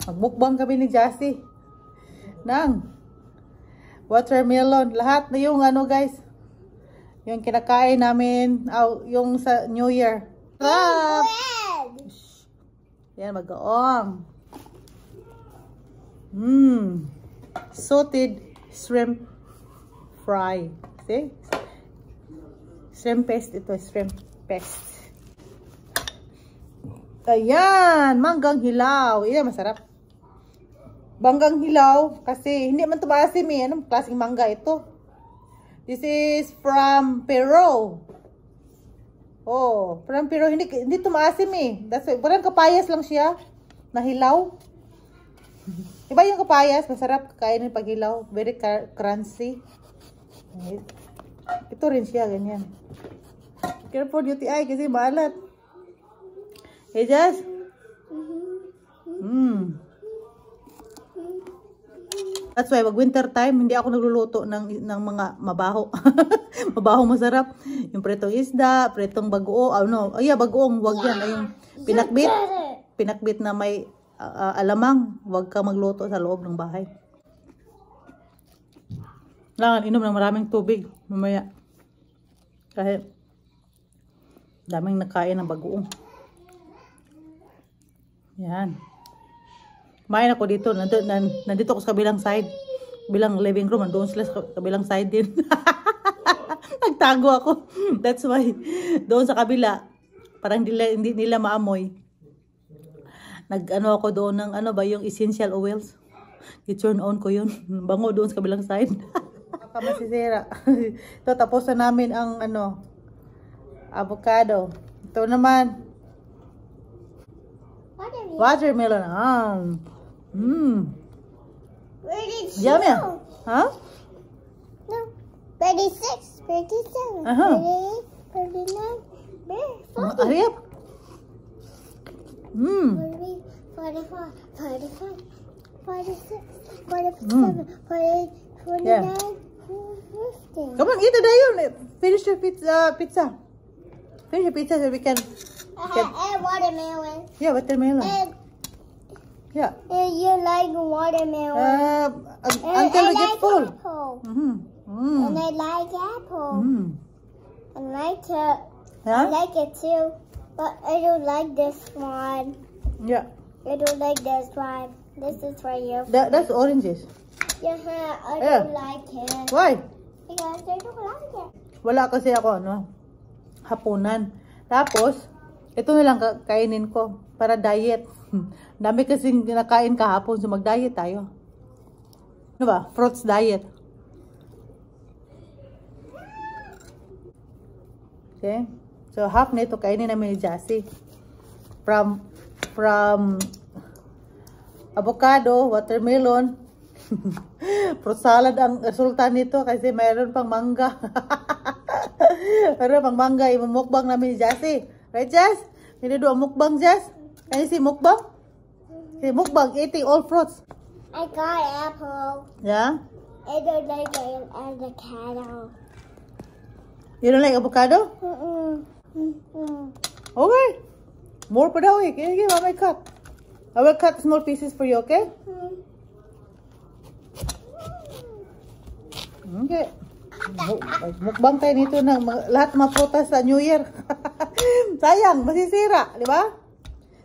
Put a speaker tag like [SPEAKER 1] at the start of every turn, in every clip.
[SPEAKER 1] Magmukbang kami ni Jassy ng watermelon. Lahat na yung ano guys, yung kinakain namin yung sa New Year. Sarap! Yan, mag-oong. Salted shrimp fry. See? Shrimp paste. Ito, shrimp paste. Ayan, manggang hilaw. Yan, masarap. Manggang hilaw. Kasi hindi man ito maasim eh. Anong klaseng mangga ito? This is from Peru. Oh, from Peru. Hindi ito maasim eh. That's why, parang kapayas lang siya. Na hilaw. Iba yung kapayas. Masarap kainin pag hilaw. Very crunchy. Ito rin siya, ganyan. Careful UTI kasi maalat. Hey, Jas? That's why, pag winter time, hindi ako nagluluto ng mga mabaho. Mabaho masarap. Yung pretong isda, pretong bagoong, bagoong, wag yan. Ay, yung pinakbit na may alamang, wag ka magluto sa loob ng bahay. Kailangan inom ng maraming tubig mamaya. Kahit daming nakain ng bagoong. Yan. Kumain ako dito. Nandito ako sa kabilang side. Bilang living room. Nandoon sila sa kabilang side din. Nagtago ako. That's why. Doon sa kabila. Parang hindi nila maamoy. Nag-ano ako doon ng yung essential oils. I-turn on ko yun. Bango doon sa kabilang side. Masisira. Ito, tapos na namin ang avocado. Ito naman. Watermelon.
[SPEAKER 2] Where did you
[SPEAKER 1] Yummy.
[SPEAKER 2] go?
[SPEAKER 1] Huh?
[SPEAKER 2] No. 36, 37, 38, 39, 40.
[SPEAKER 1] Hurry up.
[SPEAKER 2] 44, 45, 46, 47, 48, 49,
[SPEAKER 1] Yeah.
[SPEAKER 2] 50.
[SPEAKER 1] Come on, eat it, Dayon. Finish your pizza. Finish your pizza so we can.
[SPEAKER 2] And watermelon.
[SPEAKER 1] Yeah, watermelon.
[SPEAKER 2] And you like watermelon.
[SPEAKER 1] Until we get full.
[SPEAKER 2] Apple.
[SPEAKER 1] Mm-hmm.
[SPEAKER 2] And I like apple. I like it.
[SPEAKER 1] Yeah?
[SPEAKER 2] I like it too. But I don't like this one.
[SPEAKER 1] Yeah.
[SPEAKER 2] I don't like this one. This is for you.
[SPEAKER 1] That's oranges.
[SPEAKER 2] Yeah, I don't like it.
[SPEAKER 1] Why?
[SPEAKER 2] Because I don't like it.
[SPEAKER 1] Wala kasi ako, hapunan. Tapos, ito na lang kainin ko para diet. Dami kasing kinakain kahapon, so mag-diet tayo. Ano ba? Fruits diet. Okay? So, half na ito kainin namin ni Jassy. From avocado, watermelon, fruit salad ang resulta nito kasi mayroon pang mangga. Mayroon pang mangga. Imumukbang namin ni Jassy. Right, Jas? Can you do a mukbang, Jas? Can you see mukbang? Okay, mukbang, eating all fruits.
[SPEAKER 2] I got apple.
[SPEAKER 1] Yeah?
[SPEAKER 2] I don't like avocado.
[SPEAKER 1] You don't like avocado? Okay. More pa daw eh. Give Mama cut. I will cut small pieces for you, okay? Okay. Mukbang tayo nito ng lahat ng mga prutas sa New Year. Sayang, masisira, di ba?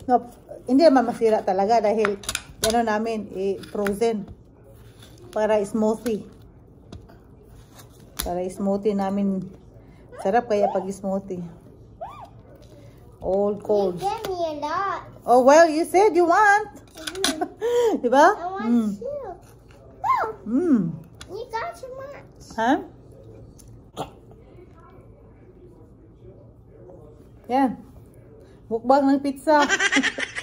[SPEAKER 1] No, hindi naman masira talaga dahil namin frozen para smoothie. Para smoothie namin. Sarap kaya pag smoothie. All cold.
[SPEAKER 2] You gave me a lot.
[SPEAKER 1] Oh, well, you said you want. Di ba?
[SPEAKER 2] I want two. You got too much.
[SPEAKER 1] Huh? Yan. Mukbang ng pizza.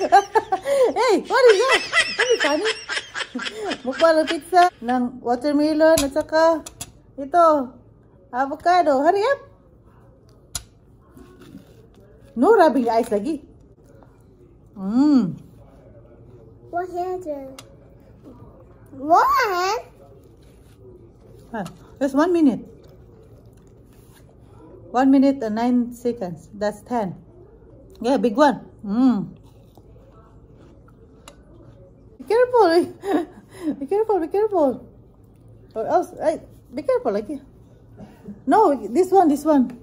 [SPEAKER 1] Hey, what is that? What is funny? Mukbang ng pizza ng watermelon at saka ito, avocado. Hurry up. No rubbing the eyes lagi.
[SPEAKER 2] What is it? What?
[SPEAKER 1] Just 1 minute. 1 minute and 9 seconds. That's 10. Yeah, big one. careful. Be careful, be careful. Or else, be careful, like here. No, this one.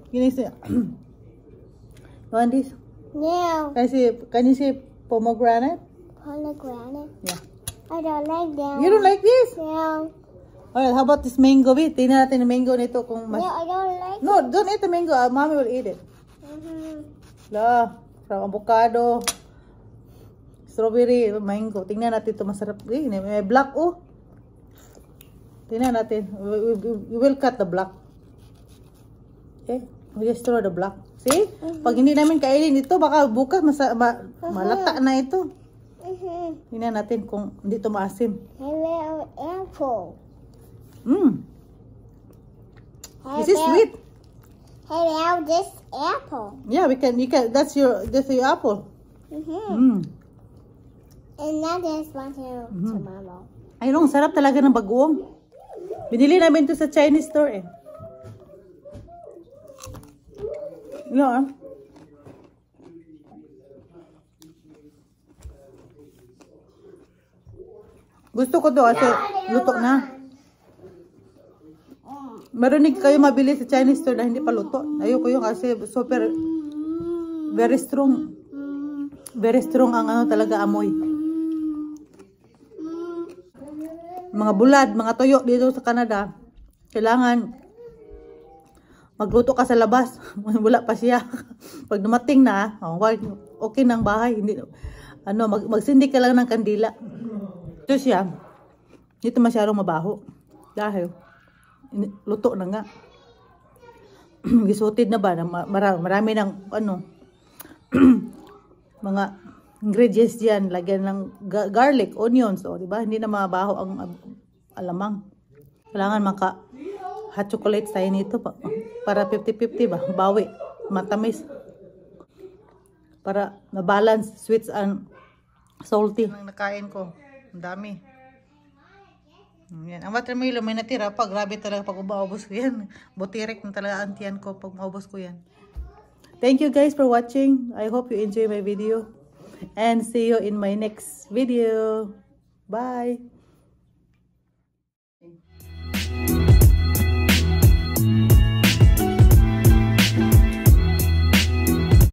[SPEAKER 1] Can you see? You want this?
[SPEAKER 2] No.
[SPEAKER 1] Can you see pomegranate?
[SPEAKER 2] Pomegranate?
[SPEAKER 1] Yeah.
[SPEAKER 2] I don't like that.
[SPEAKER 1] You don't like this?
[SPEAKER 2] No.
[SPEAKER 1] Alright, how about this mango, bit? Tingnan natin yung mango nito kung mas...
[SPEAKER 2] No, I don't like
[SPEAKER 1] No, don't eat the mango. Mommy will eat it. From avocado, strawberry, mango. Tingnan natin ito masarap. May black, oh. Tingnan natin. We will cut the black. Okay? We just throw the black. See? Pag hindi namin kainin ito, baka bukas malata na ito. Tingnan natin kung hindi ito maasim.
[SPEAKER 2] Hello, apple.
[SPEAKER 1] This is sweet.
[SPEAKER 2] Hello, this apple.
[SPEAKER 1] Yeah, you can. That's your apple.
[SPEAKER 2] And now this one to mama.
[SPEAKER 1] Ay, ang sarap talaga ng bagoong. Binili namin ito sa Chinese store eh. No, gusto ko to kasi luto na. Marinig kayo mabili sa Chinese store na hindi pa luto. Ayoko yun kasi super very strong. Very strong ang ano talaga amoy. Mga bulad, mga toyo dito sa Canada. Kailangan magluto ka sa labas. Wala pa siya. Pag dumating na, okay ng bahay. Hindi, magsindi ka lang ng kandila. Ito siya. Dito masyadong mabaho. Dahil luto na nga. Gisutid na ba? Marami ng mga ingredients diyan. Lagyan ng garlic, onions. O, diba? Hindi na mabaho ang alamang. Kailangan hot chocolate tayo nito. Para 50-50 ba? Bawi. Matamis. Para na-balance sweets and salty. Ang nakain ko. Ang dami. Yan. Ang watermelon may natira pa. Grabe talaga pag umaubos ko yan. Butirek na talaga ang tiyan ko pag umaubos ko yan. Thank you guys for watching. I hope you enjoy my video. And see you in my next video. Bye!